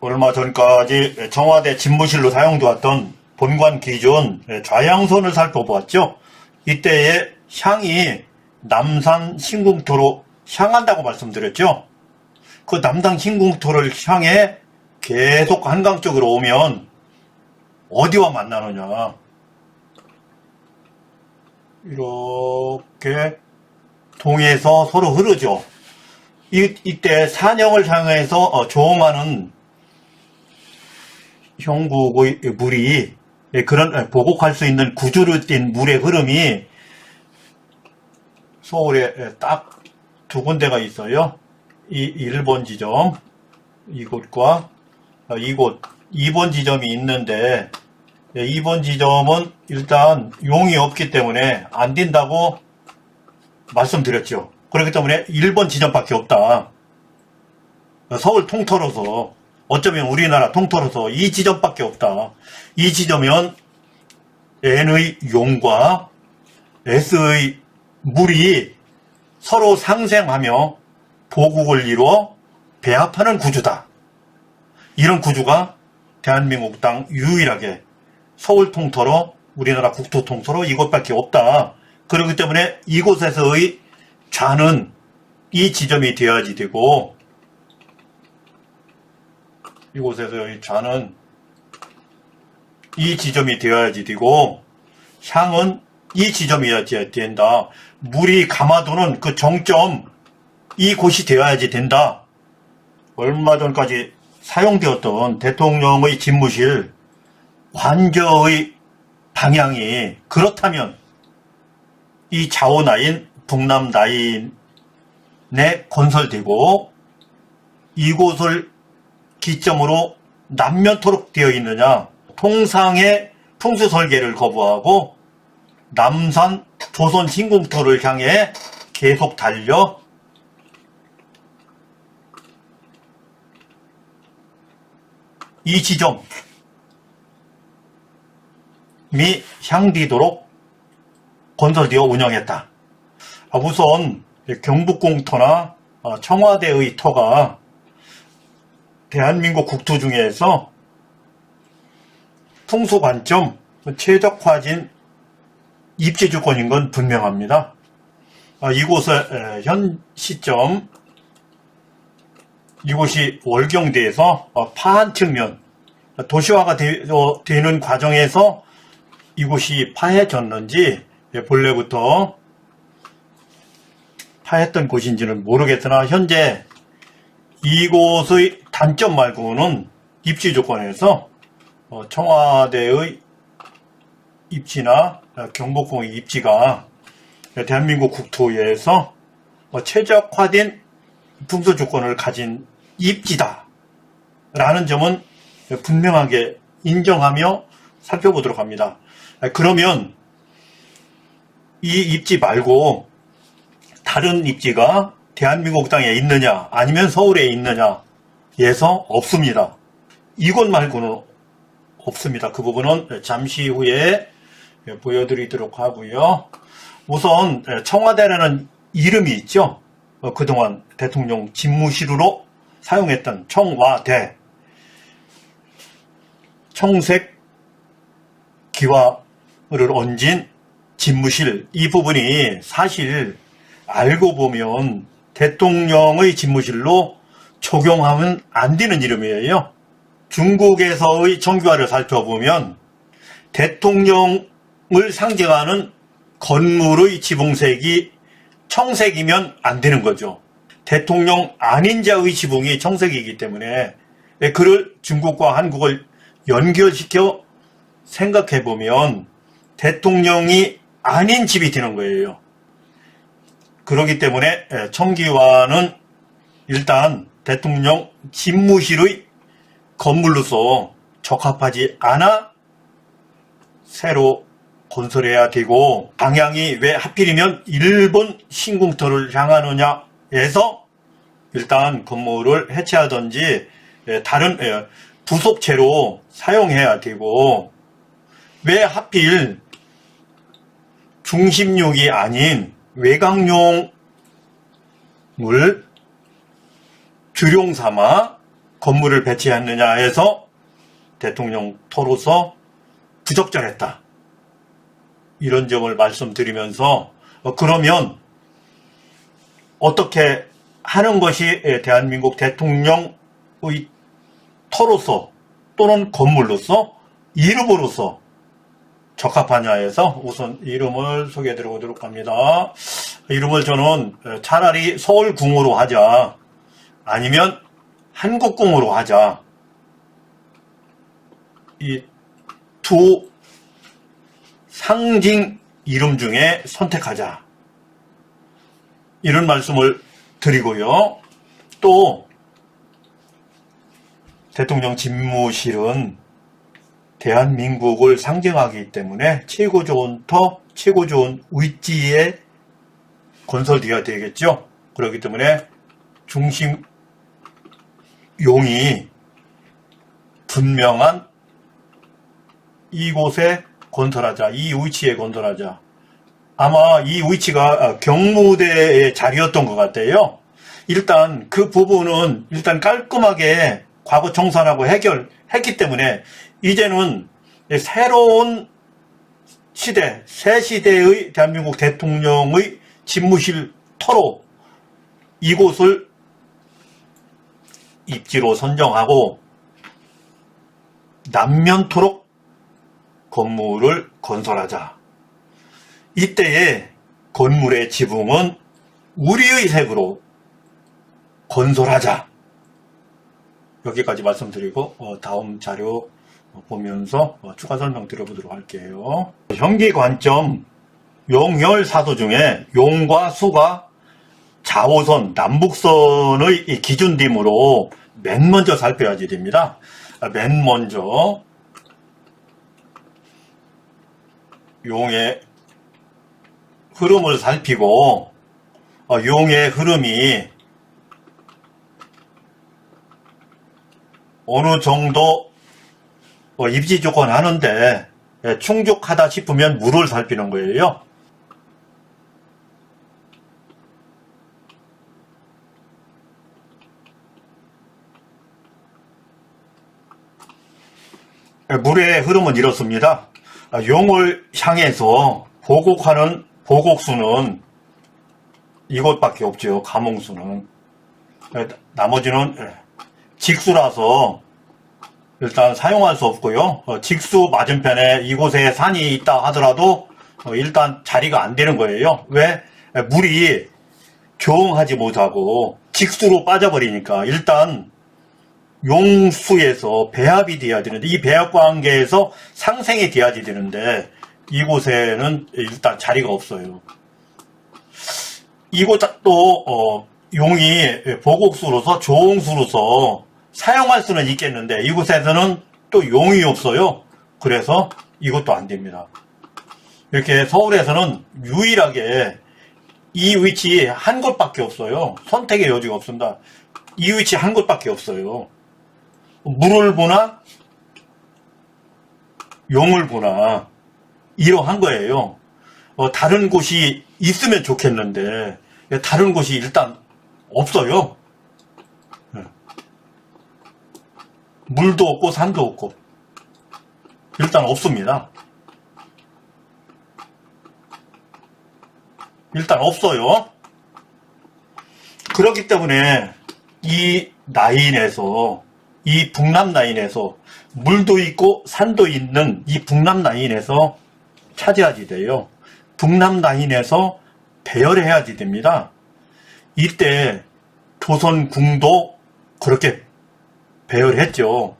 얼마 전까지 청와대 집무실로 사용되었던 본관 기존 좌양선을 살펴보았죠. 이때의 향이 남산 신궁토로 향한다고 말씀드렸죠. 그 남산 신궁토를 향해 계속 한강 쪽으로 오면 어디와 만나느냐. 이렇게 동에서 서로 흐르죠. 이때 산영을 향해서 조음하는 형국의 물이 그런 보곡할 수 있는 구주를 띤 물의 흐름이 서울에 딱 두 군데가 있어요. 이 1번 지점, 이곳과 이곳 2번 지점이 있는데 2번 지점은 일단 용이 없기 때문에 안 된다고 말씀드렸죠. 그렇기 때문에 1번 지점밖에 없다. 서울 통틀어서 어쩌면 우리나라 통틀어서 이 지점밖에 없다. 이 지점은 N의 용과 S의 물이 서로 상생하며 보국을 이루어 배합하는 구주다. 이런 구주가 대한민국 땅 유일하게 서울 통틀어 우리나라 국토 통틀어 이곳밖에 없다. 그렇기 때문에 이곳에서의 좌는 이 지점이 되어야지 되고 이곳에서의 좌는 이 지점이 되어야지 되고 향은 이 지점이어야지 된다. 물이 감아도는 그 정점 이곳이 되어야지 된다. 얼마 전까지 사용되었던 대통령의 집무실 관저의 방향이 그렇다면 이 좌우 라인 북남 라인에 건설되고 이곳을 기점으로 남면토록 되어 있느냐. 통상의 풍수 설계를 거부하고 남산 조선 신궁토를 향해 계속 달려 이 지점이 향디도록 건설되어 운영했다. 우선 경북공터나 청와대의 터가 대한민국 국토 중에서 풍수관점 최적화진 입지주권인 건 분명합니다. 이곳의 현 시점 이곳이 월경대에서 파한 측면 도시화가 되는 과정에서 이곳이 파해졌는지 본래부터 파했던 곳인지는 모르겠으나 현재 이곳의 단점 말고는 입지 조건에서 청와대의 입지나 경복궁의 입지가 대한민국 국토에서 최적화된 풍수 조건을 가진 입지다 라는 점은 분명하게 인정하며 살펴보도록 합니다. 그러면 이 입지 말고 다른 입지가 대한민국 땅에 있느냐 아니면 서울에 있느냐에서 없습니다. 이곳 말고는 없습니다. 그 부분은 잠시 후에 보여드리도록 하고요. 우선 청와대라는 이름이 있죠. 그동안 대통령 집무실로 사용했던 청와대, 청색 기와를 얹은 집무실, 이 부분이 사실 알고 보면 대통령의 집무실로 적용하면 안 되는 이름이에요. 중국에서의 정규화를 살펴보면 대통령을 상징하는 건물의 지붕색이 청색이면 안 되는 거죠. 대통령 아닌 자의 지붕이 청색이기 때문에 그를 중국과 한국을 연결시켜 생각해보면 대통령이 아닌 집이 되는 거예요. 그렇기 때문에 청기화는 일단 대통령 집무실의 건물로서 적합하지 않아 새로 건설해야 되고, 방향이 왜 하필이면 일본 신궁터를 향하느냐 해서 일단 건물을 해체하든지 다른 부속체로 사용해야 되고, 왜 하필 중심용이 아닌 외곽용을 주룡 삼아 건물을 배치했느냐 해서 대통령 터로서 부적절했다. 이런 점을 말씀드리면서 그러면 어떻게 하는 것이 대한민국 대통령의 터로서 또는 건물로서 이름으로서 적합하냐 해서 우선 이름을 소개해 드려보도록 합니다. 이름을 저는 차라리 서울궁으로 하자, 아니면 한국궁으로 하자, 이 두 상징 이름 중에 선택하자, 이런 말씀을 드리고요. 또 대통령 집무실은 대한민국을 상징하기 때문에 최고 좋은 터, 최고 좋은 위치에 건설되어야 되겠죠. 그렇기 때문에 중심 용이 분명한 이곳에 건설하자, 이 위치에 건설하자. 아마 이 위치가 경무대의 자리였던 것 같아요. 일단 그 부분은 일단 깔끔하게 과거 청산하고 해결했기 때문에 이제는 새로운 시대, 새 시대의 대한민국 대통령의 집무실 터로 이곳을 입지로 선정하고 남면토록 건물을 건설하자. 이때의 건물의 지붕은 우리의 색으로 건설하자. 여기까지 말씀드리고 다음 자료 보면서 추가 설명 드려보도록 할게요. 형기 관점 용혈사도 중에 용과 수가 좌우선, 남북선의 기준림으로 맨 먼저 살펴야지 됩니다. 맨 먼저 용의 흐름을 살피고 용의 흐름이 어느 정도 입지 조건 하는데 충족하다 싶으면 물을 살피는 거예요. 물의 흐름은 이렇습니다. 용을 향해서 보곡하는 보곡수는 이것밖에 없죠. 가몽수는. 나머지는 직수라서 일단 사용할 수 없고요. 직수 맞은편에 이곳에 산이 있다 하더라도 일단 자리가 안 되는 거예요. 왜? 물이 조응하지 못하고 직수로 빠져버리니까 일단 용수에서 배합이 돼야 되는데 이 배합 관계에서 상생이 돼야지 되는데 이곳에는 일단 자리가 없어요. 이곳도 용이 보곡수로서 조응수로서 사용할 수는 있겠는데 이곳에서는 또 용이 없어요. 그래서 이것도 안 됩니다. 이렇게 서울에서는 유일하게 이 위치 한 곳밖에 없어요. 선택의 여지가 없습니다. 이 위치 한 곳밖에 없어요. 물을 보나 용을 보나 이러한 거예요. 다른 곳이 있으면 좋겠는데 다른 곳이 일단 없어요. 물도 없고 산도 없고 일단 없습니다. 일단 없어요. 그렇기 때문에 이 라인에서 이 북남 라인에서 물도 있고 산도 있는 이 북남 라인에서 차지하지 돼요. 북남 라인에서 배열해야지 됩니다. 이때 조선궁도 그렇게 배열했죠.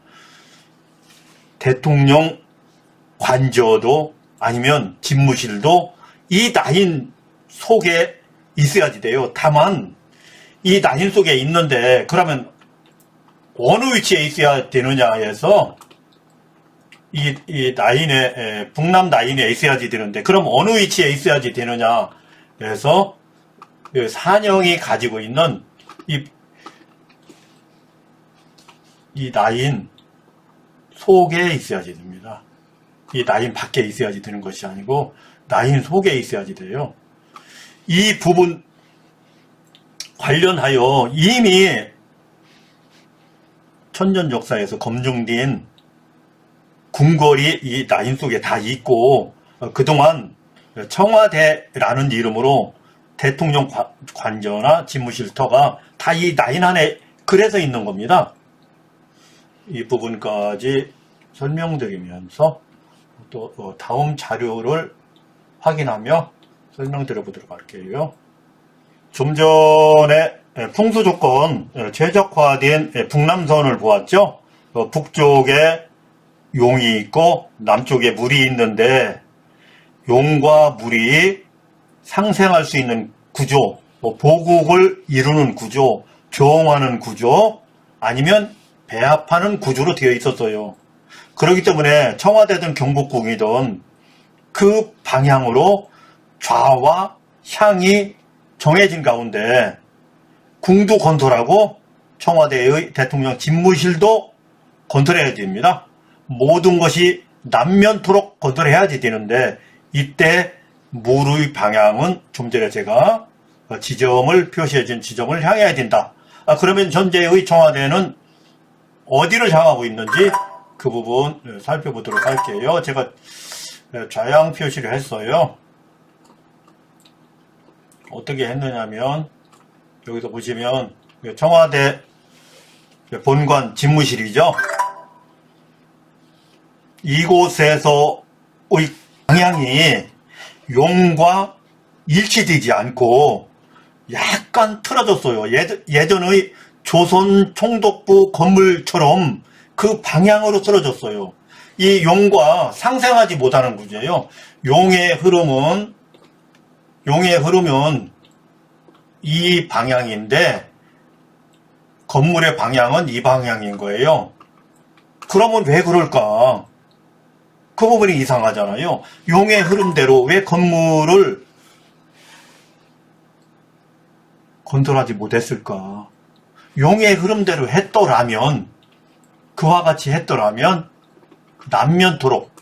대통령 관저도 아니면 집무실도 이 라인 속에 있어야지 돼요. 다만 이 라인 속에 있는데 그러면 어느 위치에 있어야 되느냐 해서 이 라인에 북남 라인에 있어야지 되는데 그럼 어느 위치에 있어야지 되느냐 해서 산영이 가지고 있는 이 라인 속에 있어야지 됩니다. 이 라인 밖에 있어야지 되는 것이 아니고 라인 속에 있어야지 돼요. 이 부분 관련하여 이미 천년 역사에서 검증된 궁궐이 이 라인 속에 다 있고, 그동안 청와대라는 이름으로 대통령 관저나 집무실터가 다 이 라인 안에 그래서 있는 겁니다. 이 부분까지 설명드리면서 또 다음 자료를 확인하며 설명드려 보도록 할게요. 좀 전에 풍수 조건 최적화된 북남선을 보았죠. 북쪽에 용이 있고 남쪽에 물이 있는데, 용과 물이 상생할 수 있는 구조, 보국을 이루는 구조, 조응하는 구조, 아니면 배합하는 구조로 되어 있었어요. 그렇기 때문에 청와대든 경복궁이든 그 방향으로 좌와 향이 정해진 가운데 궁도 건설하고 청와대의 대통령 집무실도 건설해야 됩니다. 모든 것이 남면토록 건설해야지 되는데, 이때 물의 방향은 좀 전에 제가 지점을 표시해준 지점을 향해야 된다. 그러면 현재의 청와대는 어디를 향하고 있는지 그 부분 살펴보도록 할게요. 제가 좌향 표시를 했어요. 어떻게 했느냐면, 여기서 보시면 청와대 본관 집무실이죠. 이곳에서의 방향이 용과 일치되지 않고 약간 틀어졌어요. 예전의 조선 총독부 건물처럼 그 방향으로 틀어졌어요. 이 용과 상생하지 못하는 구조예요. 용의 흐름은 이 방향인데 건물의 방향은 이 방향인 거예요. 그러면 왜 그럴까? 그 부분이 이상하잖아요. 용의 흐름대로 왜 건물을 건설하지 못했을까? 용의 흐름대로 했더라면, 그와 같이 했더라면 남면토록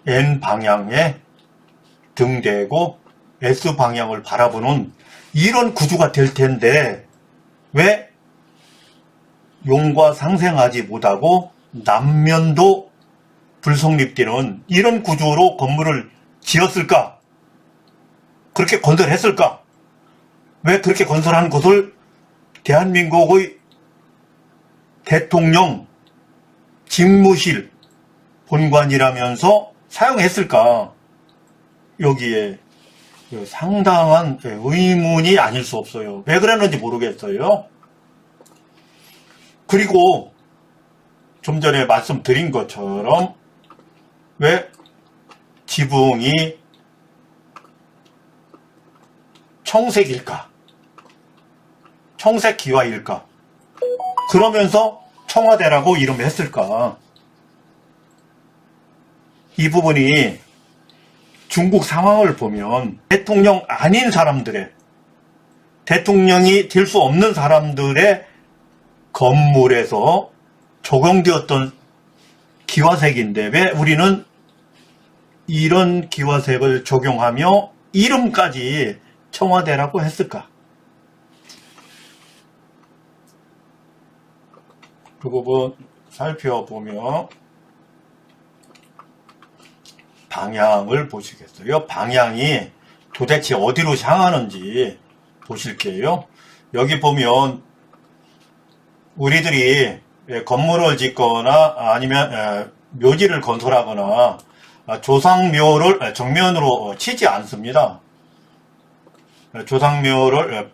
N 방향에 등대고 S 방향을 바라보는 이런 구조가 될 텐데, 왜 용과 상생하지 못하고 남면도 불성립되는 이런 구조로 건물을 지었을까? 그렇게 건설했을까? 왜 그렇게 건설한 것을 대한민국의 대통령 집무실 본관이라면서 사용했을까? 여기에 상당한 의문이 아닐 수 없어요. 왜 그랬는지 모르겠어요. 그리고 좀 전에 말씀드린 것처럼 왜 지붕이 청색일까? 청색 기와일까? 그러면서 청와대라고 이름했을까? 이 부분이 중국 상황을 보면 대통령 아닌 사람들의, 대통령이 될 수 없는 사람들의 건물에서 적용되었던 기와색인데, 왜 우리는 이런 기와색을 적용하며 이름까지 청와대라고 했을까? 그 부분 살펴보며 방향을 보시겠어요? 방향이 도대체 어디로 향하는지 보실게요. 여기 보면 우리들이 건물을 짓거나 아니면 묘지를 건설하거나 조상묘를 정면으로 치지 않습니다. 조상묘를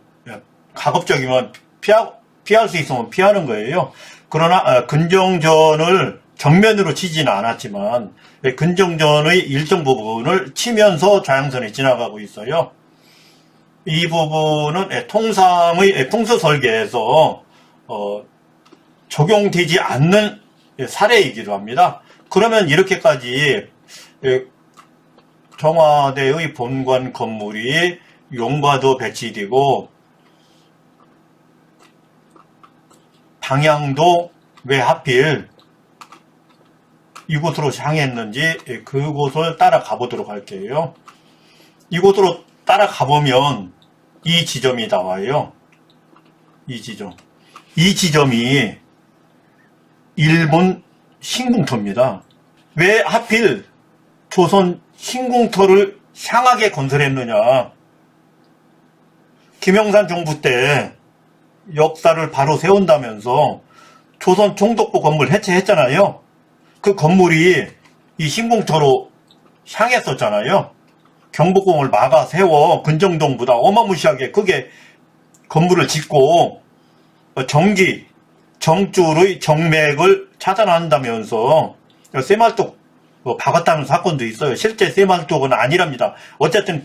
가급적이면 피할 수 있으면 피하는 거예요. 그러나 근정전을 정면으로 치지는 않았지만 근정전의 일정 부분을 치면서 좌향선이 지나가고 있어요. 이 부분은 통상의 풍수 설계에서 적용되지 않는 사례이기도 합니다. 그러면 이렇게까지 청와대의 본관 건물이 용과도 배치되고 방향도 왜 하필 이곳으로 향했는지 그곳을 따라가 보도록 할게요. 이곳으로 따라가 보면 이 지점이 나와요. 이 지점이 일본 신궁터입니다. 왜 하필 조선 신궁터를 향하게 건설했느냐. 김영삼 정부 때 역사를 바로 세운다면서 조선 총독부 건물 해체했잖아요. 그 건물이 이 신궁터로 향했었잖아요. 경복궁을 막아 세워 근정동보다 어마무시하게 크게 건물을 짓고 정기, 정줄의 정맥을 차단한다면서 새말뚝 박았다는 사건도 있어요. 실제 새말뚝은 아니랍니다. 어쨌든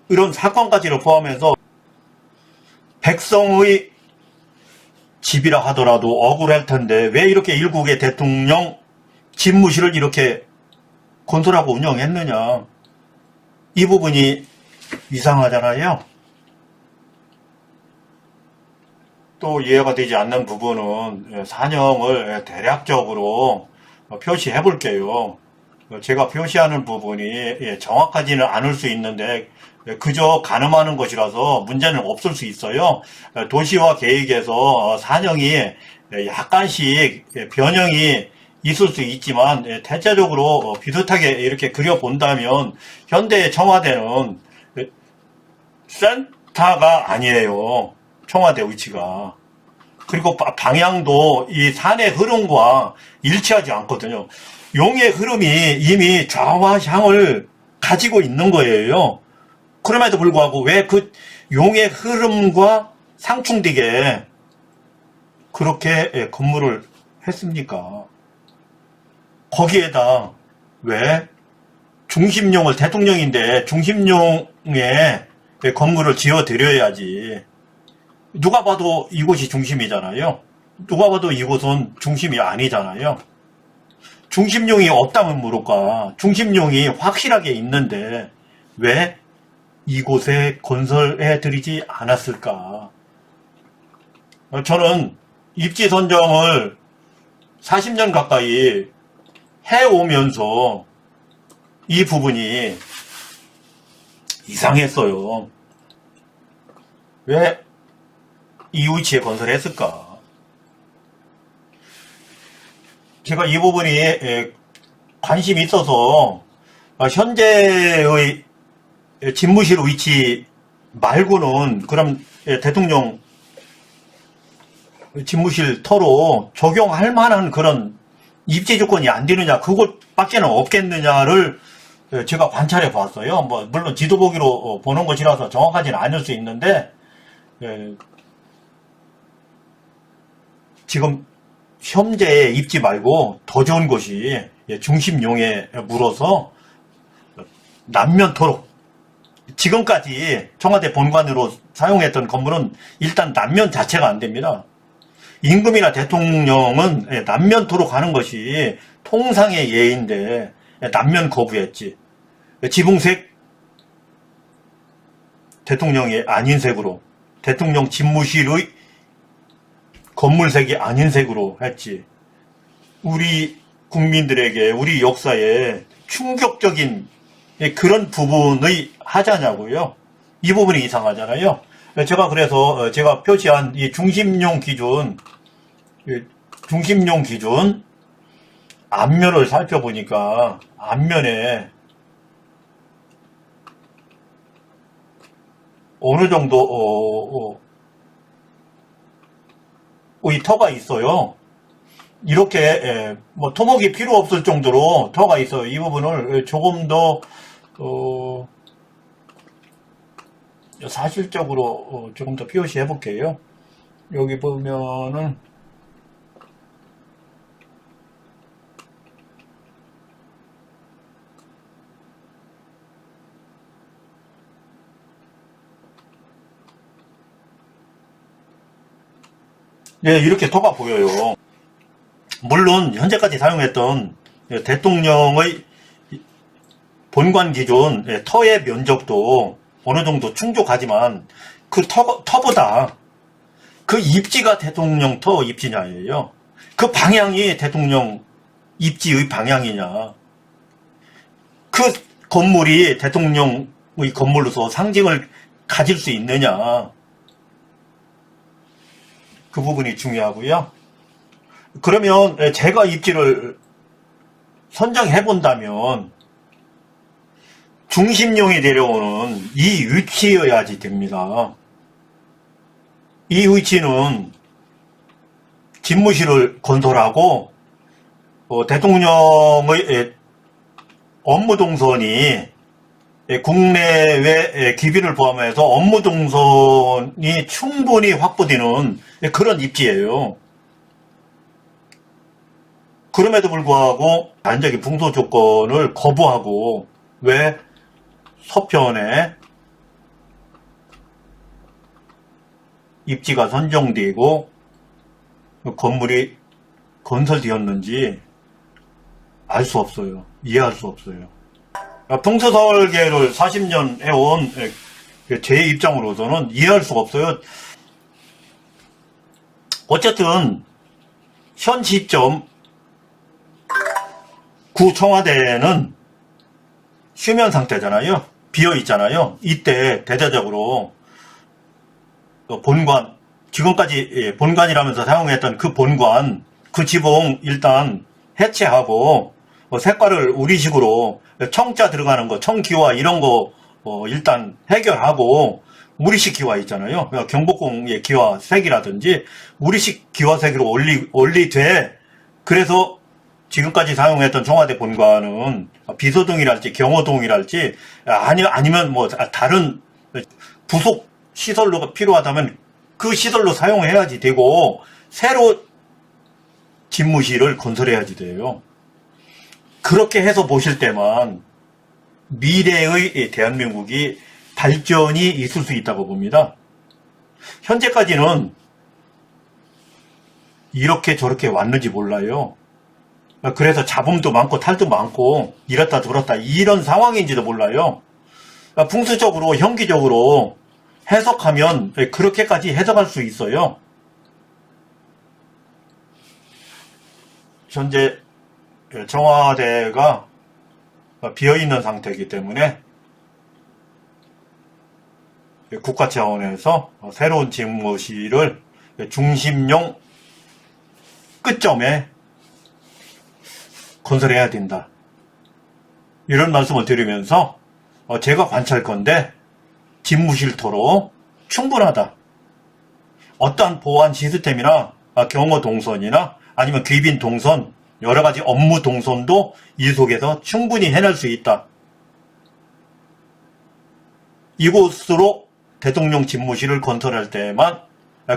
이런 사건까지를 포함해서 백성의 집이라 하더라도 억울할 텐데 왜 이렇게 일국의 대통령 집무실을 이렇게 건설하고 운영했느냐. 이 부분이 이상하잖아요. 또 이해가 되지 않는 부분은 산형을 대략적으로 표시해 볼게요. 제가 표시하는 부분이 정확하지는 않을 수 있는데 그저 가늠하는 것이라서 문제는 없을 수 있어요. 도시화 계획에서 산형이 약간씩 변형이 있을 수 있지만 대체적으로 비슷하게 이렇게 그려본다면 현대의 청와대는 센터가 아니에요. 청와대 위치가. 그리고 방향도 이 산의 흐름과 일치하지 않거든요. 용의 흐름이 이미 좌와 향을 가지고 있는 거예요. 그럼에도 불구하고 왜 그 용의 흐름과 상충되게 그렇게 건물을 했습니까? 거기에다 왜 중심용을 대통령인데 중심용의 건물을 지어드려야지. 누가 봐도 이곳이 중심이잖아요. 누가 봐도 이곳은 중심이 아니잖아요. 중심용이 없다면 모를까. 중심용이 확실하게 있는데 왜 이곳에 건설해드리지 않았을까. 저는 입지 선정을 40년 가까이 해오면서 이 부분이 이상했어요. 왜 이 위치에 건설했을까? 제가 이 부분이 관심이 있어서 현재의 집무실 위치 말고는 그럼 대통령 집무실 터로 적용할 만한 그런 입지 조건이 안 되느냐, 그것밖에는 없겠느냐를 제가 관찰해 봤어요. 물론 지도 보기로 보는 것이라서 정확하지는 않을 수 있는데, 지금 현재의 입지 말고 더 좋은 곳이 중심용에 물어서 남면토록, 지금까지 청와대 본관으로 사용했던 건물은 일단 남면 자체가 안 됩니다. 임금이나 대통령은 남면토록 하는 것이 통상의 예인데 남면 거부했지. 지붕색 대통령이 아닌 색으로, 대통령 집무실의 건물색이 아닌 색으로 했지. 우리 국민들에게, 우리 역사에 충격적인 그런 부분의 하자냐고요. 이 부분이 이상하잖아요. 제가 그래서 제가 표시한 이 중심용 기준 앞면을 살펴보니까 앞면에 어느 정도 이 터가 있어요. 이렇게 토목이 필요 없을 정도로 터가 있어요. 이 부분을 조금 더 사실적으로 조금 더 표시해 볼게요. 여기 보면은 이렇게 터가 보여요. 물론 현재까지 사용했던 대통령의 본관 기준 터의 면적도 어느 정도 충족하지만 그 터보다 그 입지가 대통령 터 입지냐예요. 그 방향이 대통령 입지의 방향이냐. 그 건물이 대통령의 건물로서 상징을 가질 수 있느냐. 그 부분이 중요하고요. 그러면 제가 입지를 선정해 본다면 중심용이 데려오는 이 위치여야지 됩니다. 이 위치는 집무실을 건설하고 대통령의 업무 동선이 국내외 기빈을 포함해서 업무 동선이 충분히 확보되는 그런 입지예요. 그럼에도 불구하고 안적인 풍수 조건을 거부하고 왜 서편에 입지가 선정되고 건물이 건설되었는지 알 수 없어요. 이해할 수 없어요. 풍수 설계를 40년 해온 제 입장으로서는 이해할 수가 없어요. 어쨌든 현 시점 구 청와대는 휴면 상태잖아요. 비어 있잖아요. 이때 대대적으로 본관, 지금까지 본관이라면서 사용했던 그 본관, 그 지붕 일단 해체하고 색깔을 우리식으로 청자 들어가는 거, 청기와 이런 거 일단 해결하고 우리식 기와 있잖아요. 경복궁의 기와 색이라든지 우리식 기와 색으로 올리되 그래서 지금까지 사용했던 청와대 본관은 비서동이랄지 경호동이랄지 아니면 뭐 다른 부속 시설로가 필요하다면 그 시설로 사용해야지 되고 새로 집무실을 건설해야지 돼요. 그렇게 해서 보실 때만 미래의 대한민국이 발전이 있을 수 있다고 봅니다. 현재까지는 이렇게 저렇게 왔는지 몰라요. 그래서 잡음도 많고 탈도 많고 이렇다 저렇다 이런 상황인지도 몰라요. 풍수적으로 현기적으로 해석하면 그렇게까지 해석할 수 있어요. 현재 청와대가 비어있는 상태이기 때문에 국가 차원에서 새로운 집무실을 중심용 끝점에 건설해야 된다. 이런 말씀을 드리면서 제가 관찰건데 집무실토로 충분하다. 어떠한 보안 시스템이나 경호 동선이나 아니면 귀빈 동선 여러가지 업무 동선도 이 속에서 충분히 해낼 수 있다. 이곳으로 대통령 집무실을 건설할 때만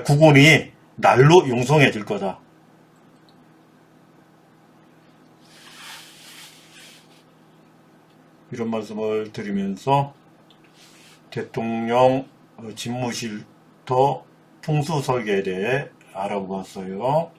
국군이 날로 융성해질 거다. 이런 말씀을 드리면서 대통령 집무실터 풍수 설계에 대해 알아보았어요.